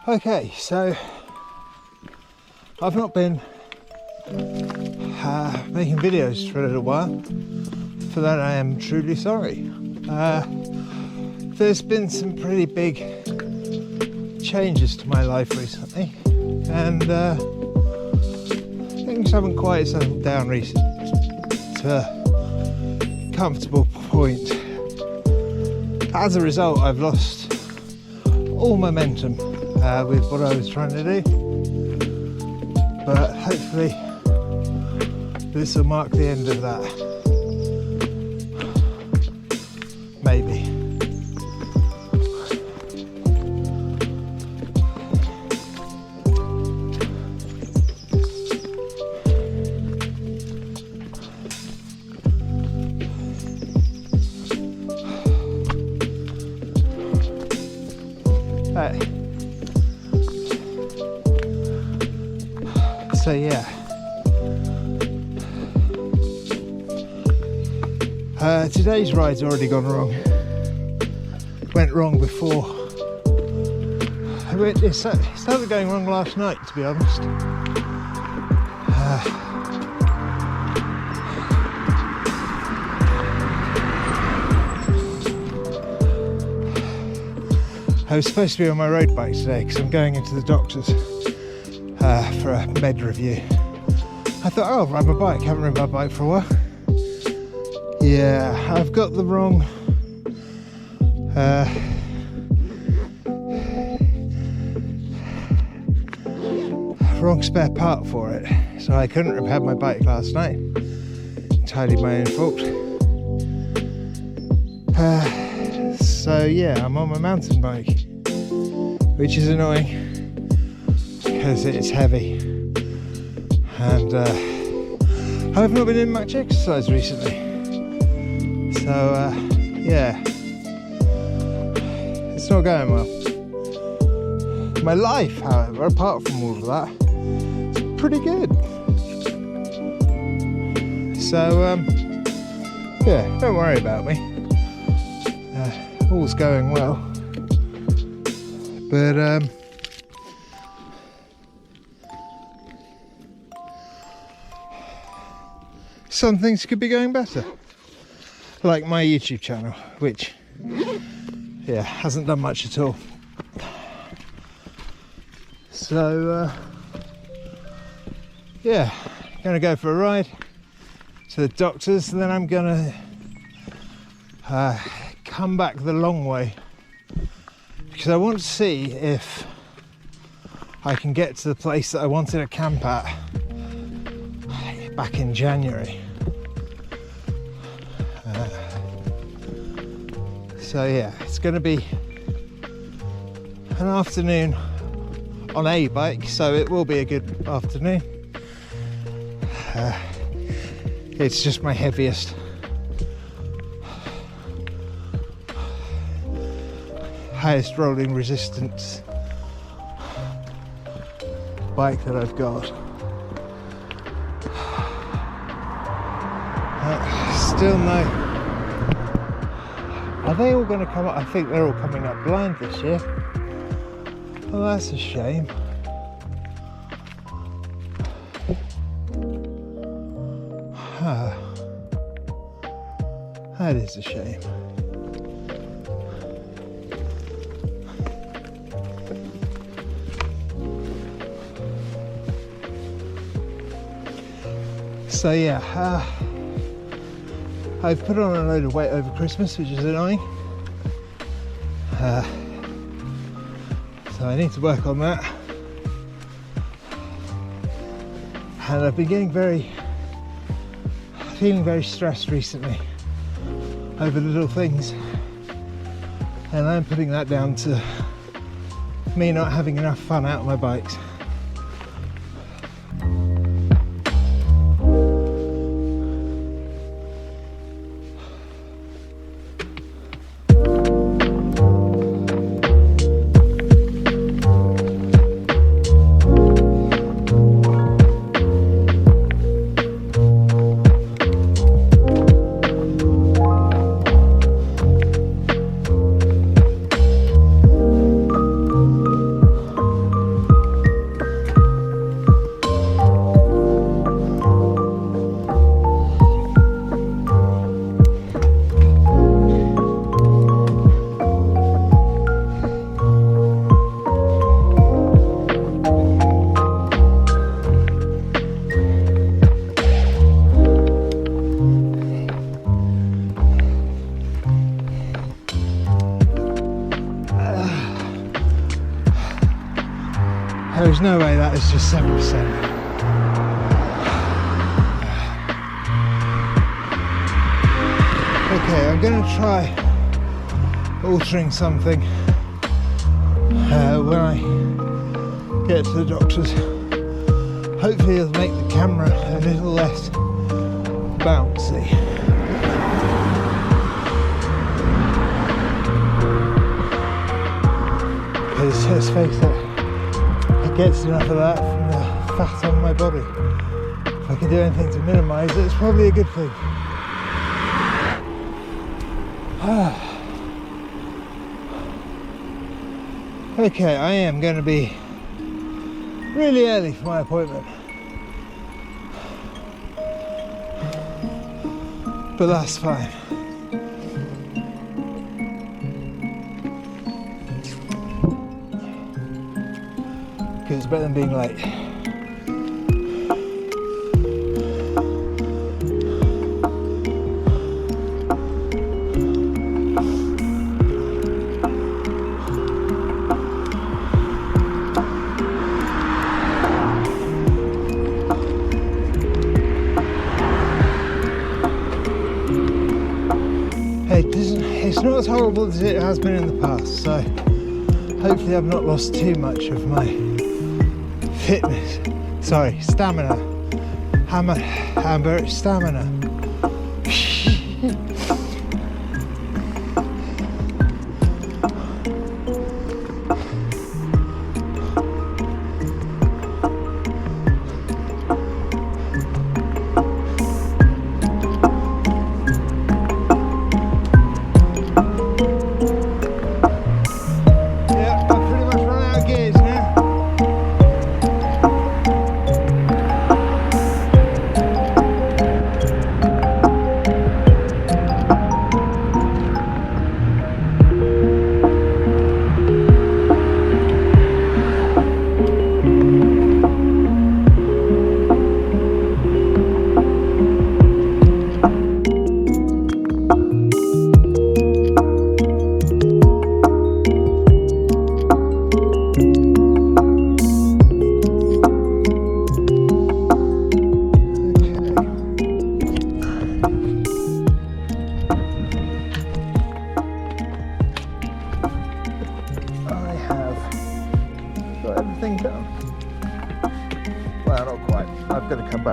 Okay, so I've not been making videos for a little while. For that I am truly sorry. There's been some pretty big changes to my life recently, and things haven't quite settled down recently to a comfortable point. As a result, I've lost all momentum with what I was trying to do, but hopefully this will mark the end of that. Maybe. So yeah, today's ride's already gone wrong. Went wrong before. It started going wrong last night, to be honest. I was supposed to be on my road bike today because I'm going into the doctor's for a med review. I thought, oh, I'll ride my bike. I haven't ridden my bike for a while. Yeah, I've got the wrong spare part for it, so I couldn't repair my bike last night. Entirely my own fault. So yeah, I'm on my mountain bike, which is annoying because it's heavy, and I've not been doing much exercise recently. So yeah, it's not going well. My life, however, apart from all of that, is pretty good. So yeah, don't worry about me. All's going well, but some things could be going better, like my YouTube channel, which yeah, hasn't done much at all. So yeah, gonna go for a ride to the doctor's, and then I'm gonna come back the long way because I want to see if I can get to the place that I wanted to camp at back in January. So yeah, it's going to be an afternoon on a bike, so it will be a good afternoon. It's just my heaviest. Highest rolling resistance bike that I've got. Still no. Are they all going to come up? I think they're all coming up blind this year. Oh, that's a shame. That is a shame. So yeah, I've put on a load of weight over Christmas, which is annoying. So I need to work on that. And I've been feeling very stressed recently over little things. And I'm putting that down to me not having enough fun out on my bikes. There is no way that is just 7%. Okay, I'm going to try altering something when I get to the doctor's. Hopefully it'll make the camera a little less bouncy. Because let's face it, it gets enough of that from the fat on my body. If I can do anything to minimise it, it's probably a good thing. Okay, I am going to be really early for my appointment. But that's fine. Because it's better than being late. It's not as horrible as it has been in the past, so hopefully I've not lost too much of my stamina. Stamina.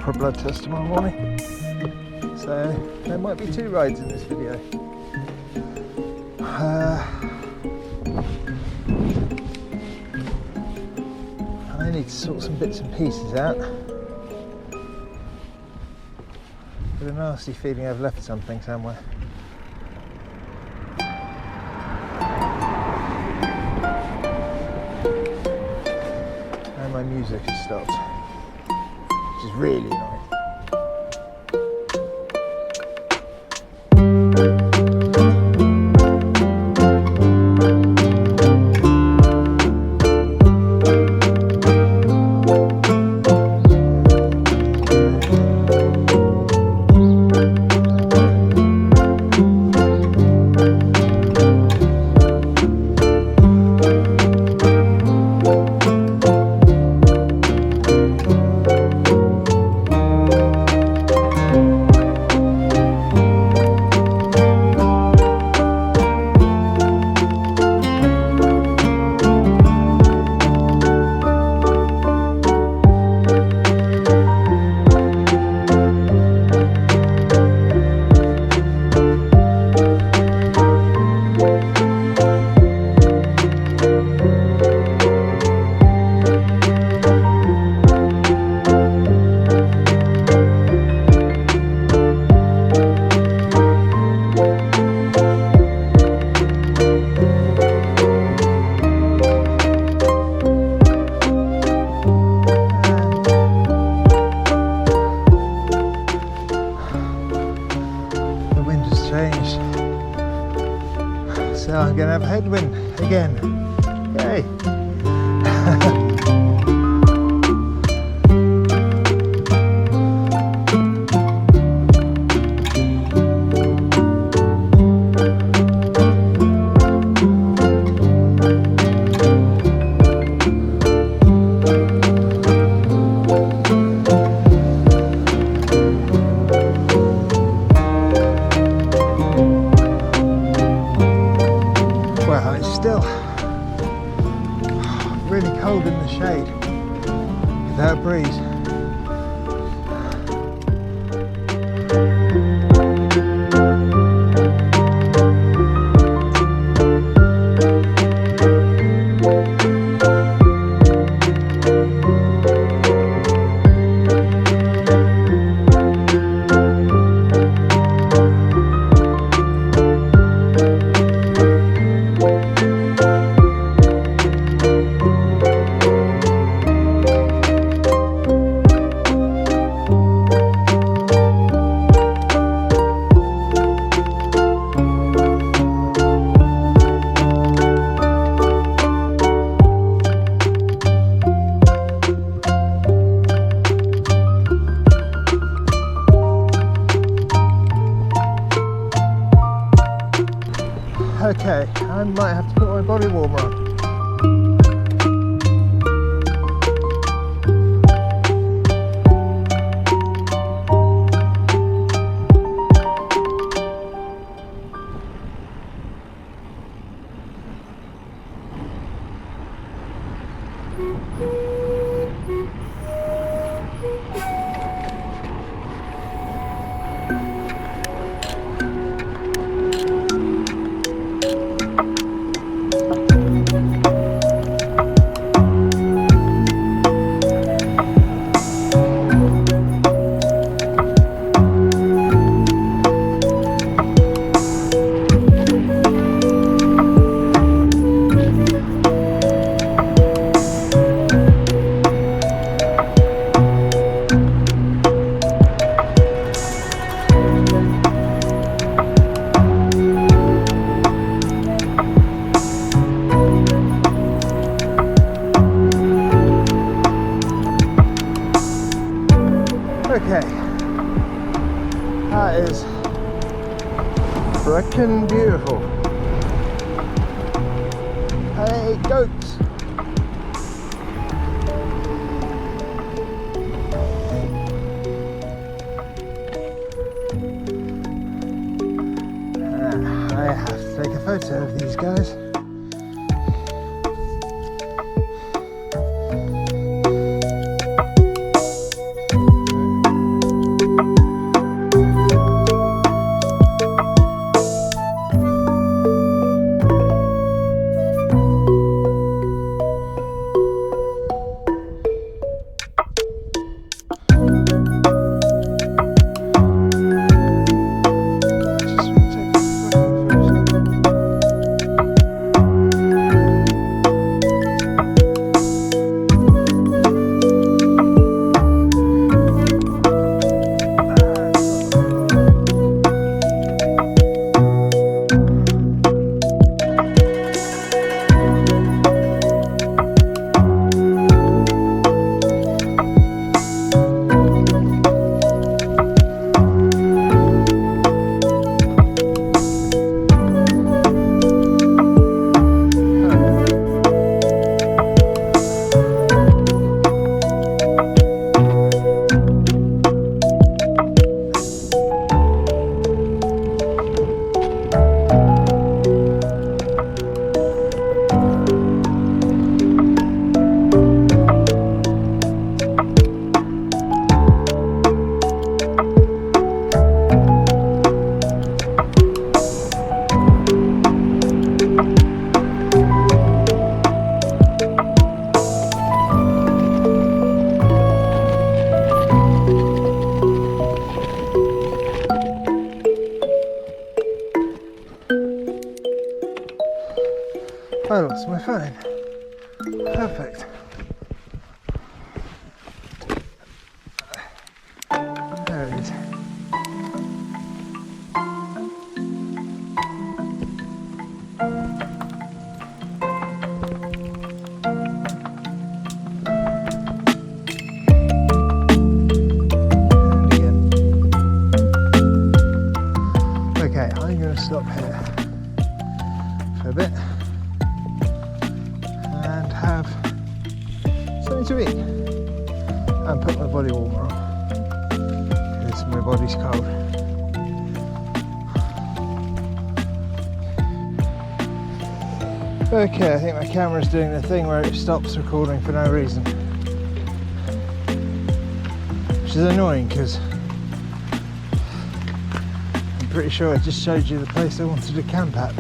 For a blood test tomorrow morning, so there might be 2 rides in this video. I need to sort some bits and pieces out. With a nasty feeling I've left something somewhere. And my music has stopped. Which is really annoying. So I'm going to have a headwind again. Yay! Well, it's still really cold in the shade without a breeze. Okay, I might have to put my body warmer on. Okay, that is frickin' beautiful. Hey, goats! I have to take a photo of these guys. I lost my phone. Perfect. There it is. Okay, I'm going to stop here for a bit and have something to eat and put my body warmer on because my body's cold. Okay, I think my camera's doing the thing where it stops recording for no reason. Which is annoying because I'm pretty sure I just showed you the place I wanted to camp at.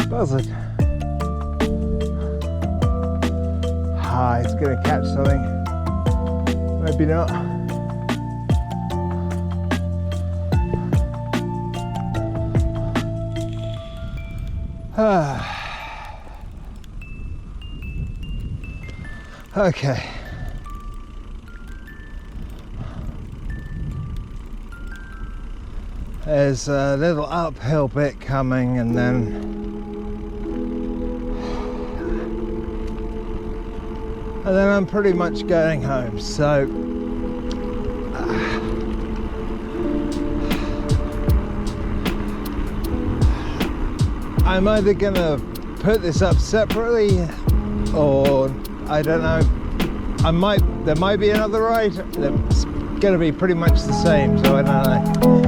Buzzard. Ah, it's gonna catch something. Maybe not. Okay. There's a little uphill bit coming and then I'm pretty much going home, so I'm either gonna put this up separately or I don't know, there might be another ride. It's gonna be pretty much the same, so I don't know.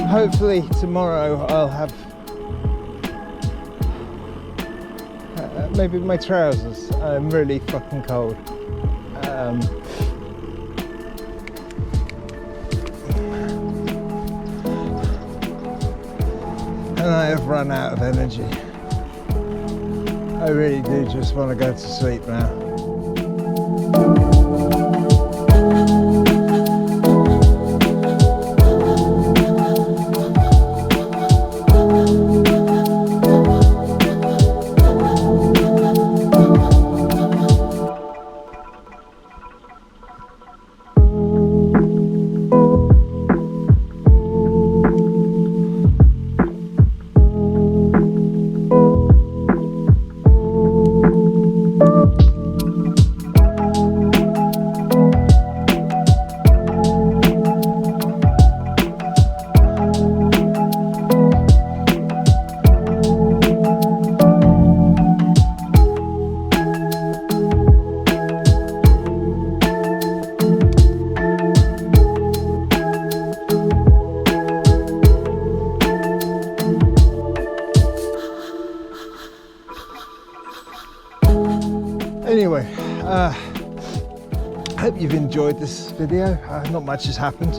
Hopefully tomorrow I'll have maybe my trousers. I'm really fucking cold. And I have run out of energy. I really do just want to go to sleep now. Anyway, hope you've enjoyed this video. Not much has happened.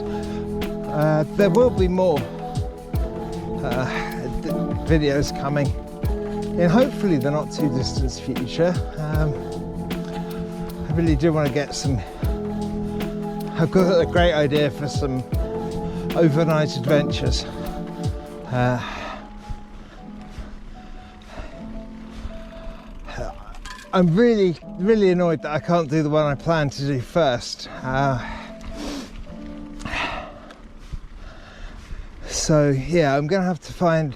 There will be more videos coming in hopefully the not too distant future. I really do want to get some, I've got a great idea for some overnight adventures. I'm really annoyed that I can't do the one I planned to do first. So yeah, I'm gonna have to find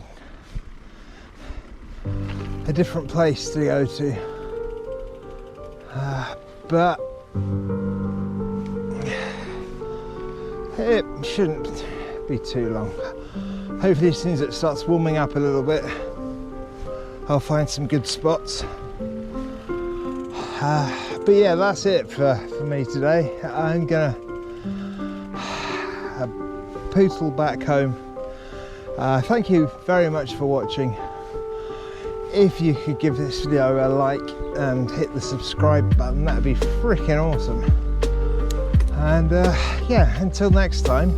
a different place to go to. But it shouldn't be too long. Hopefully as soon as it starts warming up a little bit, I'll find some good spots. But yeah, that's it for me today. I'm gonna poodle back home. Thank you very much for watching. If you could give this video a like and hit the subscribe button, that'd be freaking awesome. And yeah, until next time,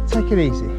take it easy.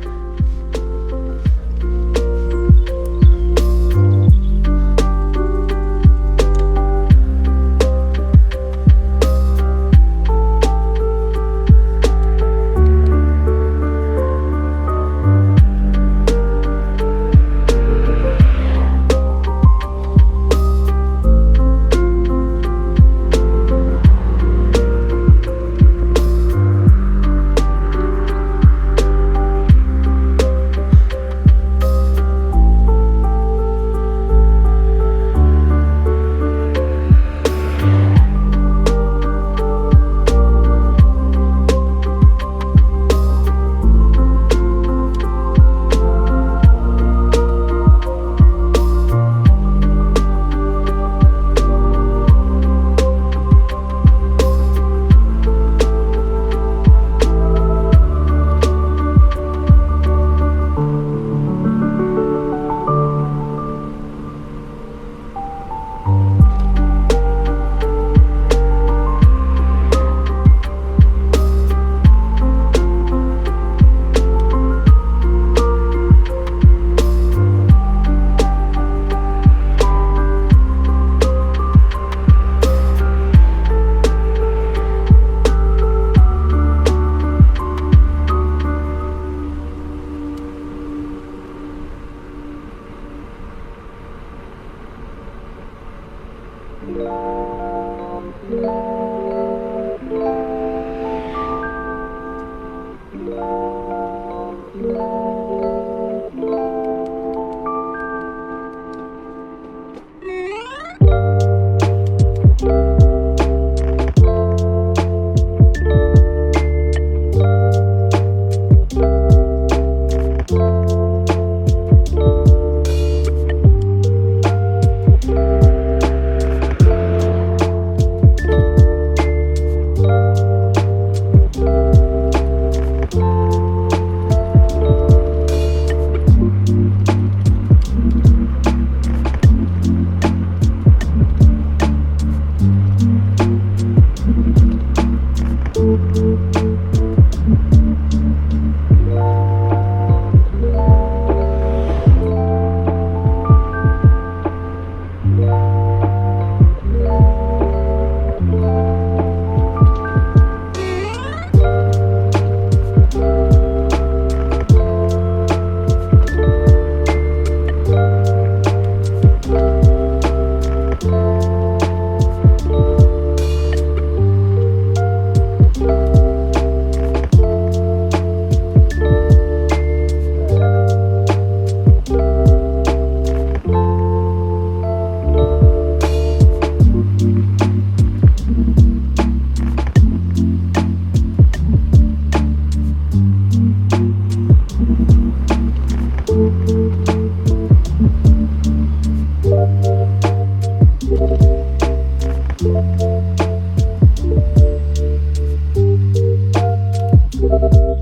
You.